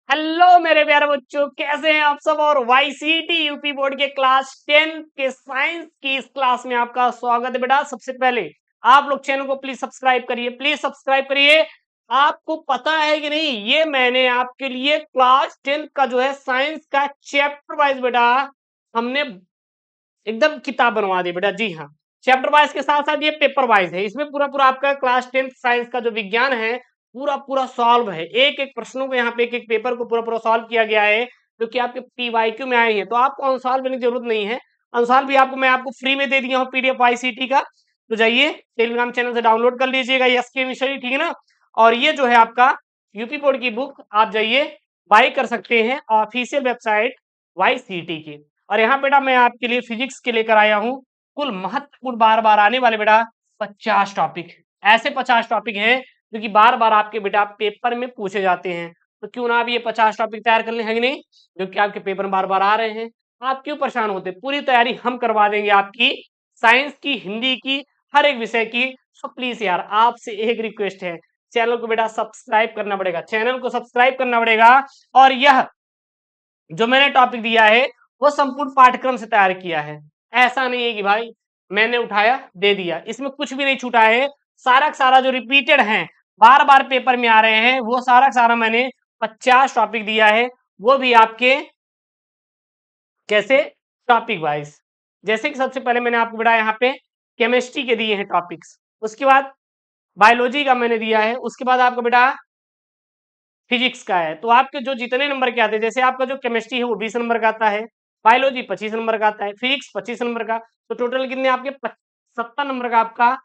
Hello मेरे प्यारे बच्चों, कैसे हैं आप सब। और वाईसीटी यूपी बोर्ड के क्लास 10 के साइंस की इस क्लास में आपका स्वागत है बेटा। सबसे पहले आप लोग चैनल को प्लीज सब्सक्राइब करिए, प्लीज सब्सक्राइब करिए। आपको पता है कि नहीं, ये मैंने आपके लिए क्लास 10 का जो है साइंस का चैप्टर वाइज बेटा हमने एकदम किताब बनवा दी बेटा। जी हाँ, चैप्टर वाइज के साथ साथ ये पेपर वाइज है। इसमें पूरा पूरा आपका क्लास 10 साइंस का जो विज्ञान है पूरा पूरा सॉल्व है। एक एक प्रश्नों को यहाँ पे एक एक पेपर को पूरा पूरा सॉल्व किया गया है, जो कि आपके पीवाईक्यू में आए हैं। तो आपको अनसॉल्व करने की जरूरत नहीं है। अनसॉल्व भी आपको मैं आपको फ्री में दे दिया हूँ, पीडीएफ आईसीटी का। तो जाइए टेलीग्राम चैनल से डाउनलोड कर लीजिएगा, यस के मिशरी, ठीक है ना। और ये जो है आपका यूपी बोर्ड की बुक आप जाइए बाई कर सकते हैं ऑफिशियल वेबसाइट वाईसीटी की। और यहाँ बेटा मैं आपके लिए फिजिक्स के लेकर आया हूँ कुल महत्वपूर्ण बार बार आने वाले बेटा 50 टॉपिक। ऐसे 50 टॉपिक हैं जो कि बार बार आपके बेटा पेपर में पूछे जाते हैं। तो क्यों ना आप ये 50 टॉपिक तैयार कर लें, है कि नहीं, जो कि आपके पेपर में बार बार आ रहे हैं। आप क्यों परेशान होते, पूरी तैयारी हम करवा देंगे आपकी, साइंस की, हिंदी की, हर एक विषय की। सो प्लीज यार आपसे एक रिक्वेस्ट है, चैनल को बेटा सब्सक्राइब करना पड़ेगा, चैनल को सब्सक्राइब करना पड़ेगा। और यह जो मैंने टॉपिक दिया है वो संपूर्ण पाठ्यक्रम से तैयार किया है। ऐसा नहीं है कि भाई मैंने उठाया दे दिया, इसमें कुछ भी नहीं छूटा है। सारा का सारा जो रिपीटेड है, बार बार पेपर में आ रहे हैं, वो सारा का सारा मैंने 50 टॉपिक दिया है। वो भी आपके कैसे, टॉपिक वाइज। जैसे कि सबसे पहले मैंने आपको बेटा यहाँ पे केमिस्ट्री के दिए हैं टॉपिक्स, उसके बाद बायोलॉजी का मैंने दिया है, उसके बाद आपका बेटा फिजिक्स का है। तो आपके जो जितने नंबर के आते हैं, जैसे आपका जो केमिस्ट्री है वो 20 नंबर का आता है, बायोलॉजी 25 नंबर का आता है, फिजिक्स 25 नंबर का। तो टोटल कितने आपके 70 नंबर का आपका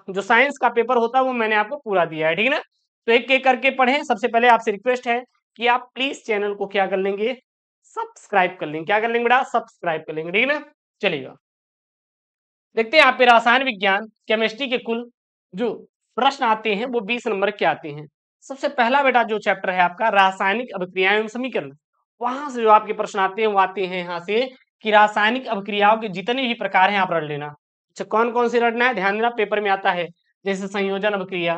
जो साइंस का पेपर होता है वो मैंने आपको पूरा दिया है, ठीक है ना। तो एक एक करके पढ़ें। सबसे पहले आपसे रिक्वेस्ट है कि आप प्लीज चैनल को क्या कर लेंगे, सब्सक्राइब कर लेंगे। क्या कर लेंगे बेटा, सब्सक्राइब कर लेंगे, ठीक है ना। चलिएगा देखते हैं, आप पे रासायन विज्ञान केमिस्ट्री के कुल जो प्रश्न आते हैं वो 20 नंबर के आते हैं। सबसे पहला बेटा जो चैप्टर है आपका रासायनिक अभिक्रियाएं एवं समीकरण, वहां से जो आपके प्रश्न आते हैं वो आते हैं यहाँ से कि रासायनिक अभिक्रियाओं के जितने भी प्रकार हैं आप रट लेना। अच्छा, कौन कौन से रटना है, ध्यान देना, पेपर में आता है। जैसे संयोजन अभिक्रिया,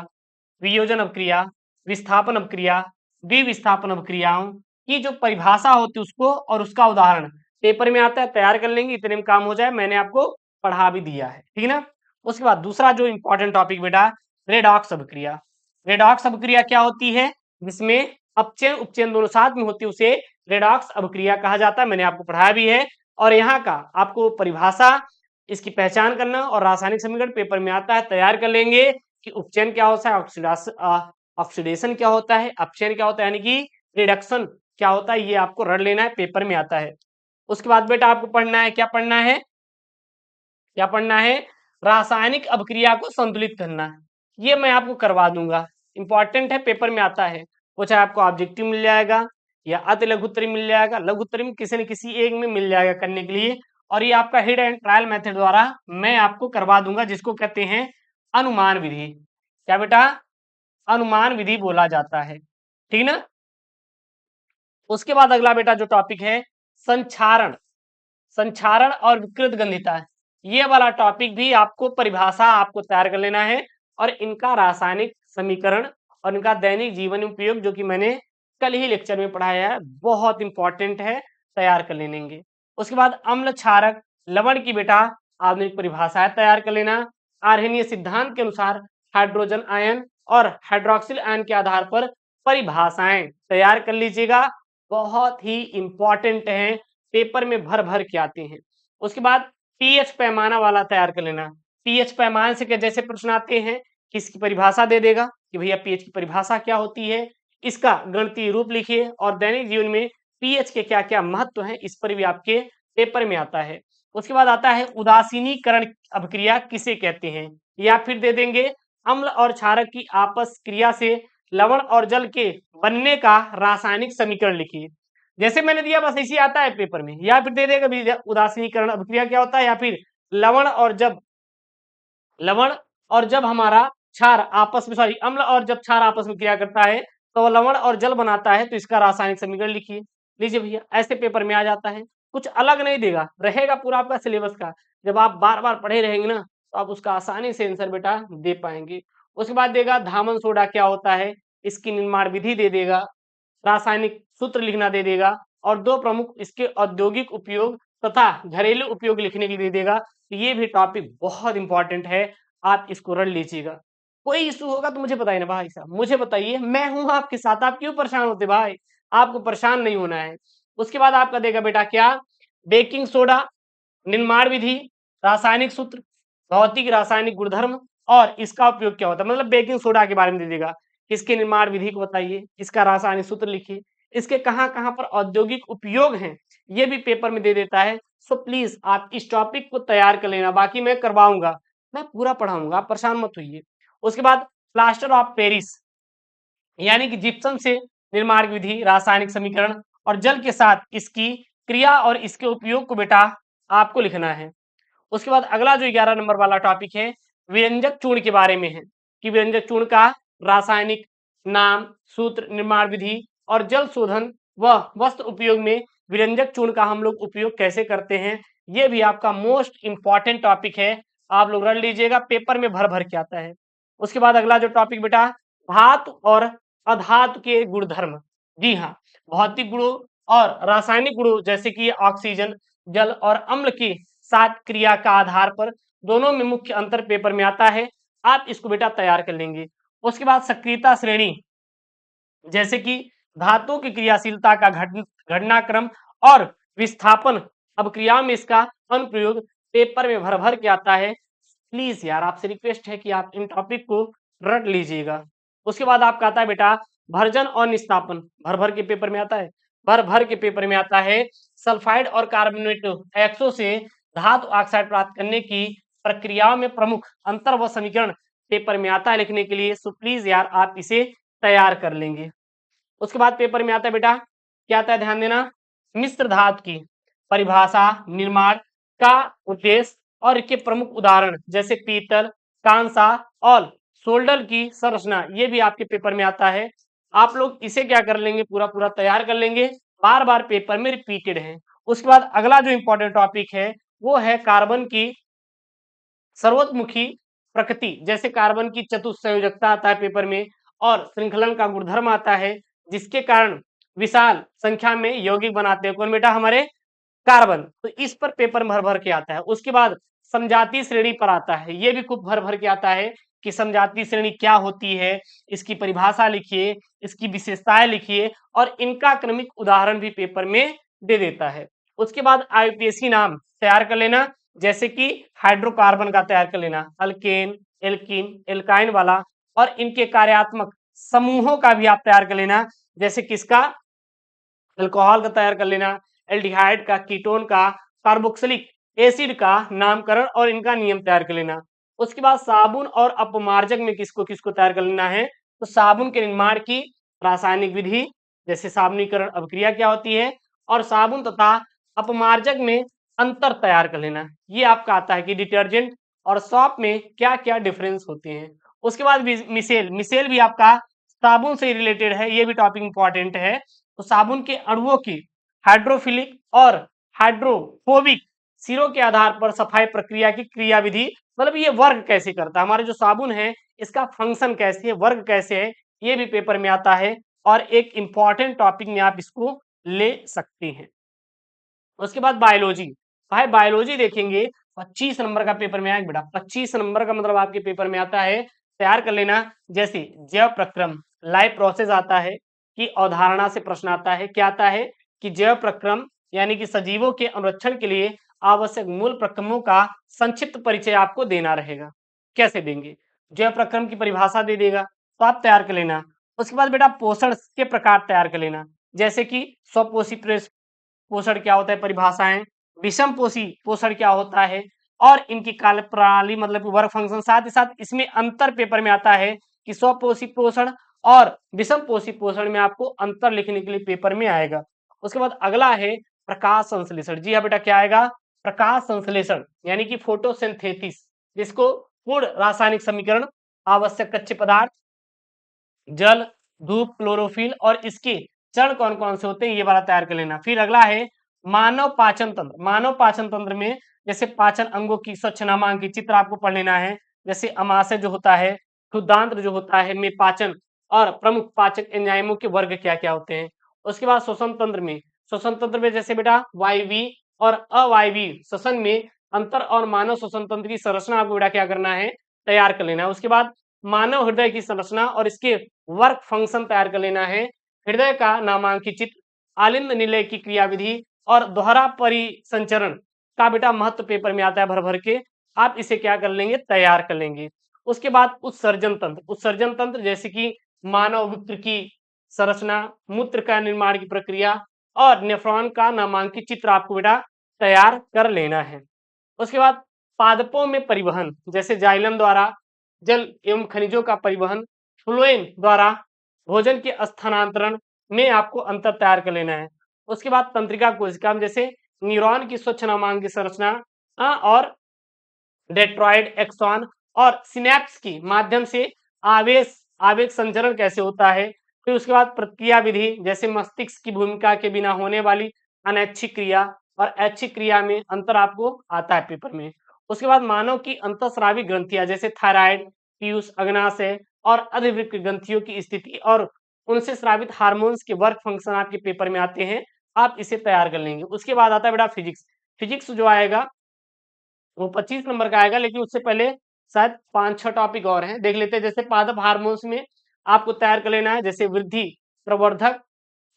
वियोजन अभिक्रिया, विस्थापन अभिक्रिया, द्विविस्थापन अभिक्रियाओं की जो परिभाषा होती है उसको और उसका उदाहरण पेपर में आता है। तैयार कर लेंगे, इतने में काम हो जाए, मैंने आपको पढ़ा भी दिया है, ठीक है ना। उसके बाद दूसरा जो इंपॉर्टेंट टॉपिक बेटा रेडॉक्स अभिक्रिया। रेडॉक्स अभिक्रिया क्या होती है, जिसमें अपचयन उपचयन दोनों साथ में होती है, उसे रेडॉक्स अभिक्रिया कहा जाता है। मैंने आपको पढ़ाया भी है। और यहाँ का आपको परिभाषा, इसकी पहचान करना और रासायनिक समीकरण पेपर में आता है, तैयार कर लेंगे कि उपचयन क्या होता है, ऑक्सीडेशन क्या होता है, अपचयन क्या होता है, यानी कि रिडक्शन क्या होता है, ये आपको रट लेना है, पेपर में आता है। उसके बाद बेटा आपको पढ़ना है, क्या पढ़ना है, क्या पढ़ना है, रासायनिक अभिक्रिया को संतुलित करना। ये मैं आपको करवा दूंगा, इंपॉर्टेंट है, पेपर में आता है। वो चाहे आपको ऑब्जेक्टिव मिल जाएगा या अति लघुत्तरी मिल जाएगा, लघुत्तरी में किसी न किसी एक में मिल जाएगा करने के लिए। और ये आपका हिट एंड ट्रायल मेथड द्वारा मैं आपको करवा दूंगा, जिसको कहते हैं अनुमान विधि। क्या बेटा, अनुमान विधि बोला जाता है, ठीक ना। उसके बाद अगला बेटा जो टॉपिक है संक्षारण, संक्षारण और विकृत गंधिता। ये वाला टॉपिक भी आपको परिभाषा आपको तैयार कर लेना है और इनका रासायनिक समीकरण और इनका दैनिक जीवन में उपयोग, जो कि मैंने कल ही लेक्चर में पढ़ाया है, बहुत इंपॉर्टेंट है, तैयार कर लेंगे। उसके बाद अम्ल क्षारक लवण की बेटा आपने परिभाषा तैयार कर लेना। आर्हेनीय सिद्धांत के अनुसार हाइड्रोजन आयन और हाइड्रोक्सिल आयन के आधार पर परिभाषाएं तैयार कर लीजिएगा, बहुत ही इंपॉर्टेंट है, पेपर में भर भर के आते हैं। उसके बाद पीएच पैमाना वाला तैयार कर लेना। पीएच पैमाने से क्या जैसे प्रश्न आते हैं, इसकी परिभाषा दे देगा कि भैया पीएच की परिभाषा क्या होती है, इसका गणितीय रूप लिखिए और दैनिक जीवन में पीएच के क्या क्या महत्व है, इस पर भी आपके पेपर में आता है। उसके बाद आता है उदासीनीकरण अभिक्रिया किसे कहते हैं, या फिर दे देंगे अम्ल और क्षारक की आपस क्रिया से लवण और जल के बनने का रासायनिक समीकरण लिखिए। जैसे मैंने दिया बस ऐसे आता है पेपर में, या फिर दे देगा भी उदासीनीकरण अभिक्रिया क्या होता है, या फिर लवण और जब, लवण और जब हमारा क्षार आपस में, सॉरी, अम्ल और जब क्षार आपस में क्रिया करता है तो लवण और जल बनाता है, तो इसका रासायनिक समीकरण लिखिए। लीजिए भैया, ऐसे पेपर में आ जाता है, कुछ अलग नहीं देगा, रहेगा पूरा आपका सिलेबस का। जब आप बार बार पढ़े रहेंगे ना तो आप उसका आसानी से आंसर बेटा दे पाएंगे। उसके बाद देगा धामन सोडा क्या होता है, इसकी निर्माण विधि दे देगा। रासायनिक सूत्र लिखना दे देगा और 2 प्रमुख इसके औद्योगिक उपयोग तथा घरेलू उपयोग लिखने के लिए दे देगा। तो ये भी टॉपिक बहुत इंपॉर्टेंट है, आप इसको रट लीजिएगा। कोई इशू होगा तो मुझे बताइए ना भाई साहब, मुझे बताइए, मैं हूँ आपके साथ, आप क्यों परेशान होते भाई? आपको परेशान नहीं होना है। उसके बाद आपका देगा बेटा क्या, बेकिंग सोडा, निर्माण विधि, रासायनिक सूत्र, भौतिक रासायनिक गुणधर्म और इसका उपयोग क्या होता है। मतलब बेकिंग सोडा के बारे में दे देगा, इसके निर्माण विधि को बताइए, इसका रासायनिक सूत्र लिखिए, इसके कहाँ-कहाँ पर औद्योगिक उपयोग हैं, ये भी पेपर में दे देता है। सो प्लीज आप इस टॉपिक को तैयार कर लेना, बाकी मैं करवाऊंगा, मैं पूरा पढ़ाऊंगा, आप परेशान मत होइए। उसके बाद प्लास्टर ऑफ पेरिस यानी कि जिप्सम से निर्माण की विधि, रासायनिक समीकरण और जल के साथ इसकी क्रिया और इसके उपयोग को बेटा आपको लिखना है। उसके बाद अगला जो 11 नंबर वाला टॉपिक है, व्यंजक चूर्ण के बारे में है कि व्यंजक चूर्ण का रासायनिक नाम, सूत्र, निर्माण विधि और जल शोधन व वस्त्र उपयोग में व्यंजक चूर्ण का हम लोग उपयोग कैसे करते हैं। ये भी आपका मोस्ट इंपॉर्टेंट टॉपिक है, आप लोग रख लीजिएगा, पेपर में भर भर के आता है। उसके बाद अगला जो टॉपिक बेटा, धातु और अधातु के गुणधर्म। जी हाँ, भौतिक गुणों और रासायनिक गुणों जैसे कि ऑक्सीजन, जल और अम्ल की साथ क्रिया का आधार पर दोनों में मुख्य अंतर पेपर में आता है, आप इसको बेटा तैयार कर लेंगे। उसके बाद सक्रियता श्रेणी जैसे कि धातुओं की क्रियाशीलता का घटनाक्रम और विस्थापन अभिक्रियाओं में इसका अनुप्रयोग पेपर में भर भर के आता है। प्लीज यार आपसे रिक्वेस्ट है कि आप इन टॉपिक को रट लीजिएगा। उसके बाद आपका आता है बेटा भर्जन और निस्तापन, भर भर के पेपर में आता है, भर भर के पेपर में आता है। सल्फाइड और कार्बोनेट एक्सो से धातु ऑक्साइड प्राप्त करने की प्रक्रियाओं में प्रमुख अंतर व समीकरण पेपर में आता है लिखने के लिए। सो प्लीज यार आप इसे तैयार कर लेंगे। उसके बाद पेपर में आता है बेटा, क्या आता है ध्यान देना, मिश्र धातु की परिभाषा, निर्माण का उद्देश्य और इसके प्रमुख उदाहरण जैसे पीतल, कांसा और सोल्डर की संरचना, ये भी आपके पेपर में आता है। आप लोग इसे क्या कर लेंगे, पूरा पूरा तैयार कर लेंगे, बार बार पेपर में रिपीटेड है। उसके बाद अगला जो इंपॉर्टेंट टॉपिक है वो है कार्बन की सर्वोत्मुखी प्रकृति, जैसे कार्बन की चतुस्संयोजकता आता है पेपर में और श्रृंखलन का गुणधर्म आता है जिसके कारण विशाल संख्या में यौगिक बनाते हैं। कौन बेटा, हमारे कार्बन। तो इस पर पेपर भर भर के आता है। उसके बाद समजातीय श्रेणी पर आता है, ये भी खूब भर भर के आता है कि समजातीय श्रेणी क्या होती है, इसकी परिभाषा लिखिए, इसकी विशेषताएं लिखिए और इनका क्रमिक उदाहरण भी पेपर में दे देता है। उसके बाद आईयूपीएसी नाम तैयार कर लेना, जैसे कि हाइड्रोकार्बन का तैयार कर लेना, अल्केन, एल्कीन, एल्काइन वाला, और इनके कार्यात्मक समूहों का भी आप तैयार कर लेना, जैसे किसका, अल्कोहल का तैयार कर लेना, एल्डिहाइड का, कीटोन का, कार्बोक्सिलिक एसिड का नामकरण और इनका नियम तैयार कर लेना। उसके बाद साबुन और अपमार्जक में किसको किसको तैयार कर लेना है, तो साबुन के निर्माण की रासायनिक विधि, जैसे साबुनीकरण अभिक्रिया क्या होती है, और साबुन तथा अपमार्जक में अंतर तैयार कर लेना। ये आपका आता है कि डिटर्जेंट और सॉप में क्या क्या डिफरेंस होते हैं। उसके बाद मिसेल, मिसेल भी आपका साबुन से रिलेटेड है, ये भी टॉपिक इंपॉर्टेंट है। तो साबुन के अणुओं की हाइड्रोफिलिक और हाइड्रोफोबिक सिरों के आधार पर सफाई प्रक्रिया की क्रिया विधि, मतलब ये वर्ग कैसे करता है, हमारे जो साबुन है इसका फंक्शन कैसे है, वर्ग कैसे है, ये भी पेपर में आता है और एक इंपॉर्टेंट टॉपिक में आप इसको ले सकते हैं। उसके बाद बायोलॉजी, भाई बायोलॉजी देखेंगे 25 नंबर का पेपर में आएगा बेटा, 25 नंबर का मतलब आपके पेपर में आता है, तैयार कर लेना। जैसे जैव प्रक्रम, लाइफ प्रोसेस आता है कि अवधारणा से प्रश्न आता है, क्या आता है कि जैव प्रक्रम यानी कि सजीवों के अनुरक्षण के लिए आवश्यक मूल प्रक्रमों का संक्षिप्त परिचय आपको देना रहेगा। कैसे देंगे, जैव प्रक्रम की परिभाषा दे देगा, तो आप तैयार कर लेना। उसके बाद बेटा पोषण के प्रकार तैयार कर लेना, जैसे कि स्वपोषी पोषण क्या होता है, परिभाषाएं, विषम पोषी पोषण क्या होता है और इनकी कार्य प्रणाली मतलब वर्क फंक्शन। साथ ही साथ इसमें अंतर पेपर में आता है कि स्वपोषी पोषण और विषम पोषी पोषण में आपको अंतर लिखने के लिए पेपर में आएगा। उसके बाद अगला है प्रकाश संश्लेषण। जी हाँ बेटा, क्या आएगा, प्रकाश संश्लेषण यानी कि फोटोसिंथेसिस, जिसको पूर्ण रासायनिक समीकरण, आवश्यक कच्चे पदार्थ, जल, धूप, क्लोरोफिल और इसके चरण कौन कौन से होते हैं, ये वाला तैयार कर लेना। फिर अगला है मानव पाचन तंत्र। मानव पाचन तंत्र में जैसे पाचन अंगों की स्वच्छ नामांकित चित्र आपको पढ़ लेना है, जैसे अमाशय जो होता है, क्षुद्रांत्र जो होता है में पाचन और प्रमुख पाचक एंजाइमों के वर्ग क्या क्या होते हैं। उसके बाद श्वसन तंत्र में जैसे बेटा वायवी और अवायवी श्वसन में अंतर और मानव श्वसन तंत्र की संरचना आपको बेटा क्या करना है, तैयार कर लेना है। उसके बाद मानव हृदय की संरचना और इसके वर्क फंक्शन तैयार कर लेना है। हृदय का नामांकित चित्र, आलिंद निलय की क्रियाविधि और दोहरा परिसंचरण का बेटा महत्व पेपर में आता है भर भर के, आप इसे क्या कर लेंगे, तैयार कर लेंगे। उसके बाद उत्सर्जन तंत्र जैसे कि मानव मूत्र की संरचना, मूत्र का निर्माण की प्रक्रिया और नेफ्रॉन का नामांकित चित्र आपको बेटा तैयार कर लेना है। उसके बाद पादपों में परिवहन जैसे जाइलम द्वारा जल एवं खनिजों का परिवहन, फ्लोएम द्वारा भोजन के स्थानांतरण में आपको अंतर तैयार कर लेना है। उसके बाद तंत्रिका कोशिका जैसे न्यूरॉन की स्वच्छ नामांक संरचना और डेट्रॉइड एक्सॉन और सिनेप्स की माध्यम से आवेग संचरण कैसे होता है। फिर उसके बाद प्रक्रिया विधि जैसे मस्तिष्क की भूमिका के बिना होने वाली अनैच्छिक क्रिया और ऐच्छिक क्रिया में अंतर आपको आता है पेपर में। उसके बाद मानव की अंतःस्रावी ग्रंथियां जैसे थायराइड, पीयूष, अग्नाशय और अधिवृक्क ग्रंथियों की स्थिति और उनसे स्रावित हार्मोन्स के वर्क फंक्शन आपके पेपर में आते हैं, आप इसे तैयार कर लेंगे। उसके बाद आता है बेटा फिजिक्स जो आएगा वो 25 नंबर का आएगा, लेकिन उससे पहले शायद 5-6 टॉपिक और हैं, देख लेते हैं। जैसे पादप हार्मोन्स में आपको तैयार कर लेना है, जैसे वृद्धि प्रवर्धक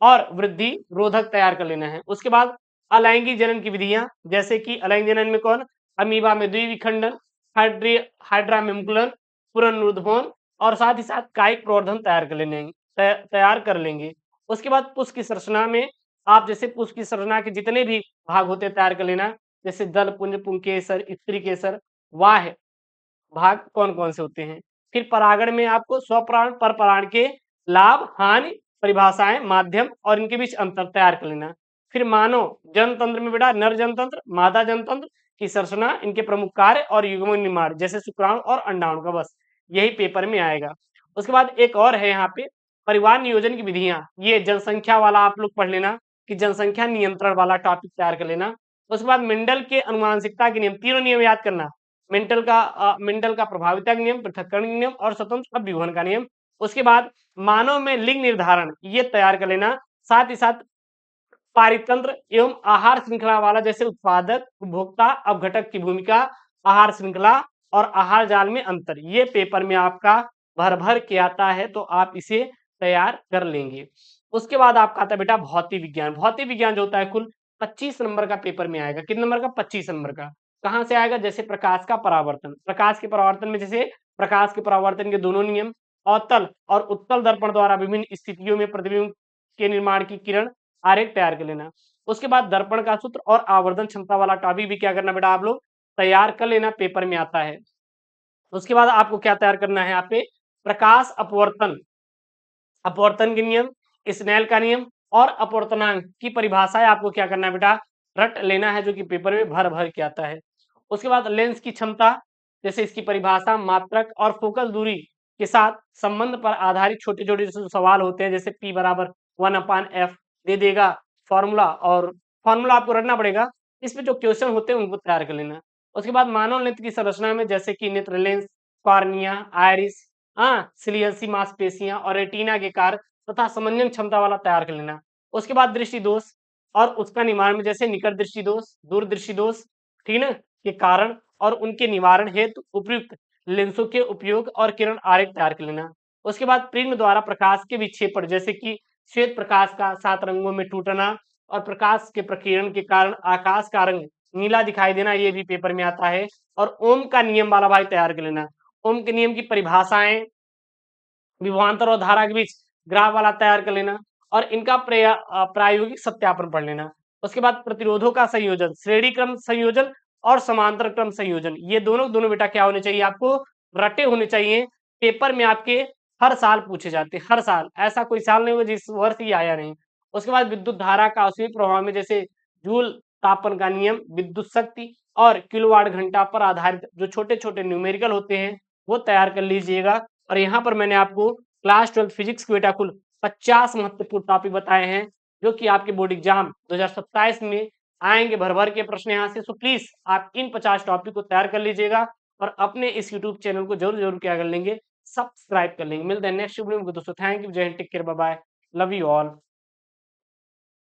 और वृद्धि रोधक तैयार कर लेना है। उसके बाद अलैंगिक जनन की विधियां जैसे कि अलैंगिक जनन में कौन, अमीबा में द्विविखंडन, हाइड्रामेम्बुलर, पुनरुत्थान और साथ ही साथ कायिक प्रवर्धन तैयार कर लेंगे। उसके बाद पुष्प की संरचना में आप जैसे पुष्प की संरचना के जितने भी भाग होते हैं तैयार कर लेना, जैसे दल पुंज, पुंकेसर, स्त्री केसर, वाह भाग कौन कौन से होते हैं। फिर परागण में आपको स्वपरागण परपरागण के लाभ, हानि, परिभाषाएं, माध्यम और इनके बीच अंतर तैयार कर लेना। फिर मानव जनतंत्र में बेटा नर जनतंत्र, मादा जनतंत्र की संरचना, इनके प्रमुख कार्य और युग्मक निर्माण जैसे शुक्राणु और अंडाणु का, बस यही पेपर में आएगा। उसके बाद एक और है यहाँ पे परिवार नियोजन की विधियां, ये जनसंख्या वाला आप लोग पढ़ लेना कि जनसंख्या नियंत्रण वाला टॉपिक तैयार कर लेना। उसके बाद मेंडल के अनुवांशिकता के नियम, तीनों नियम याद करना, मेंडल का प्रभाविता का नियम, पृथक्करण नियम और स्वतंत्र अपविभजन का नियम। उसके बाद मानव में लिंग निर्धारण ये तैयार कर लेना, साथ ही साथ पारितंत्र एवं आहार श्रृंखला वाला जैसे उत्पादक, उपभोक्ता, अपघटक की भूमिका, आहार श्रृंखला और आहार जाल में अंतर, ये पेपर में आपका भर भर के आता है, तो आप इसे तैयार कर लेंगे। उसके बाद आपका आता है बेटा भौतिक विज्ञान जो होता है कुल 25 नंबर का पेपर में आएगा। कितने नंबर का, 25 नंबर का। कहाँ से आएगा, जैसे प्रकाश का परावर्तन, प्रकाश के परावर्तन में जैसे प्रकाश के परावर्तन के दोनों नियम, अवतल और उत्तल दर्पण द्वारा विभिन्न स्थितियों में प्रतिबिंब के निर्माण की किरण आरेख तैयार कर लेना। उसके बाद दर्पण का सूत्र और आवर्धन क्षमता वाला टॉपिक भी क्या करना बेटा आप लोग तैयार कर लेना, पेपर में आता है। उसके बाद आपको क्या तैयार करना है, यहाँ पे प्रकाश अपवर्तन के नियम, स्नेल का नियम और अपवर्तनांक की परिभाषाएं आपको क्या करना है बेटा रट लेना है, जो कि पेपर में भर भर के आता है। उसके बाद लेंस की क्षमता जैसे इसकी परिभाषा, मात्रक और फोकस दूरी के साथ संबंध पर आधारित छोटे छोटे सवाल होते हैं, जैसे P बराबर 1/f दे देगा फॉर्मूला, और फॉर्मूला आपको रटना पड़ेगा। इसमें जो क्वेश्चन होते हैं उनको तैयार कर लेना। उसके बाद मानव नेत्र की संरचना में जैसे कि नेत्र लेंस, कॉर्निया, आयरिस, सिलियसी मांसपेशियां और रेटिना के कार्य तथा समंजन क्षमता वाला तैयार कर लेना। उसके बाद दृष्टि दोष और उसका निवारण में जैसे निकट दृष्टि दोष, दूर दृष्टि दोष, ठीक ना, के कारण और उनके निवारण हेतु उपयुक्त लेंसों के उपयोग और किरण आरेख तैयार कर लेना। उसके बाद प्रिज्म द्वारा प्रकाश के विक्षेपण जैसे कि श्वेत प्रकाश का 7 रंगों में टूटना और प्रकाश के प्रकीर्णन के कारण आकाश का रंग नीला दिखाई देना, ये भी पेपर में आता है। और ओम का नियम वाला भाई तैयार कर लेना, ओम के नियम की परिभाषाएं, विभवांतर और धारा के बीच ग्राफ वाला तैयार कर लेना और इनका प्रायोगिक सत्यापन पढ़ लेना। उसके बाद प्रतिरोधों का संयोजन, श्रेणी क्रम संयोजन और समांतर क्रम संयोजन, ये दोनों बेटा क्या होने चाहिए, आपको रटे होने चाहिए। पेपर में आपके हर साल पूछे जाते, हर साल, ऐसा कोई साल नहीं हुआ जिस वर्ष ये आया नहीं। उसके बाद विद्युत धारा का औष्णिक प्रभाव में जैसे जूल तापन का नियम, विद्युत शक्ति और किलोवाट घंटा पर आधारित जो छोटे छोटे न्यूमेरिकल होते हैं वो तैयार कर लीजिएगा। और यहाँ पर मैंने आपको क्लास 12 फिजिक्स के बेटा कुल 50 महत्वपूर्ण टॉपिक बताए हैं, जो कि आपके बोर्ड एग्जाम 2027 में आएंगे भर भर के प्रश्न यहाँ से। सो प्लीज आप इन 50 टॉपिक को तैयार कर लीजिएगा और अपने इस यूट्यूब चैनल को जरूर क्या कर लेंगे, सब्सक्राइब कर लेंगे। मिलते हैं नेक्स्ट वीडियो में दोस्तों। Thank you, Jai Hind, take care, bye bye, love you all.